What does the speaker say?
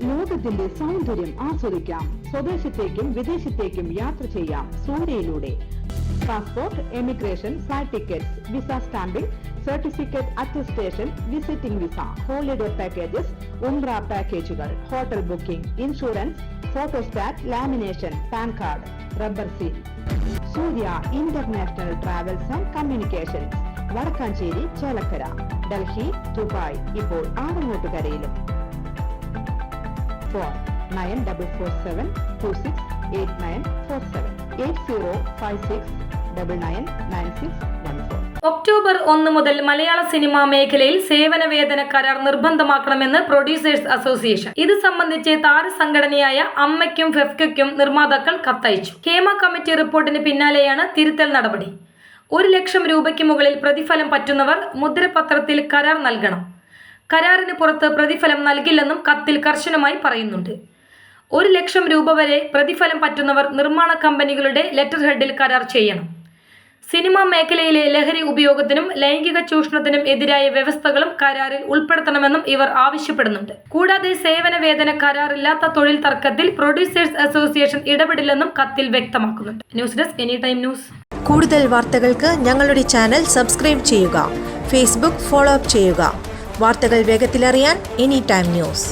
ലോകത്തിന്റെ സൗന്ദര്യം ആസ്വദിക്കാം. സ്വദേശത്തേക്കും വിദേശത്തേക്കും യാത്ര ചെയ്യാം സൂര്യയിലൂടെ. Passport, emigration, flight tickets, visa stamping, certificate attestation, visiting visa, holiday packages, ഉംറ പാക്കേജുകൾ, hotel booking, insurance, photostat, lamination, PAN card, rubber seal. Surya international travels and communications, Vadakkancherry, Chelakkara, Delhi, Dubai, ഇപ്പോൾ ആവങ്ങോട്ടുകരയിലും. ഫോൺ 9447268947 8056999614. ഒക്ടോബർ 1 മുതൽ മലയാള സിനിമാ മേഖലയിൽ സേവന വേതന കരാർ നിർബന്ധമാക്കണമെന്ന് പ്രൊഡ്യൂസേഴ്സ് അസോസിയേഷൻ. ഇത് സംബന്ധിച്ച് താരസംഘടനയായ അമ്മയ്ക്കും ഫെഫ്കയ്ക്കും നിർമ്മാതാക്കൾ കത്തയച്ചു. ഹേമ കമ്മിറ്റി റിപ്പോർട്ടിന് പിന്നാലെയാണ് തിരുത്തൽ നടപടി. 1 ലക്ഷം രൂപയ്ക്ക് മുകളിൽ പ്രതിഫലം പറ്റുന്നവർ മുദ്രപത്രത്തിൽ കരാർ നൽകണം. കരാറിന് പുറത്ത് പ്രതിഫലം നൽകില്ലെന്നും കത്തിൽ കർശനമായി പറയുന്നുണ്ട്. 1 ലക്ഷം രൂപ വരെ പ്രതിഫലം പറ്റുന്നവർ നിർമ്മാണ കമ്പനികളുടെ ലെറ്റർ ഹെഡിൽ കരാർ ചെയ്യണം. സിനിമാ മേഖലയിലെ ലഹരി ഉപയോഗത്തിനും ലൈംഗിക ചൂഷണത്തിനും എതിരായ വ്യവസ്ഥകളും കരാറിൽ ഉൾപ്പെടുത്തണമെന്നും ഇവർ ആവശ്യപ്പെടുന്നുണ്ട്. കൂടാതെ സേവന വേതന കരാറില്ലാത്ത തൊഴിൽ തർക്കത്തിൽ പ്രൊഡ്യൂസേഴ്സ് അസോസിയേഷൻ ഇടപെടില്ലെന്നും കത്തിൽ വ്യക്തമാക്കുന്നുണ്ട്. News desk any time news. കൂടുതൽ വാർത്തകൾക്ക് ഞങ്ങളുടെ ചാനൽ സബ്സ്ക്രൈബ് ചെയ്യുക. ഫേസ്ബുക്ക് ഫോളോ അപ്പ് ചെയ്യുക. വാർത്തകൾ വേഗത്തിലറിയാൻ എനി ടൈം ന്യൂസ്.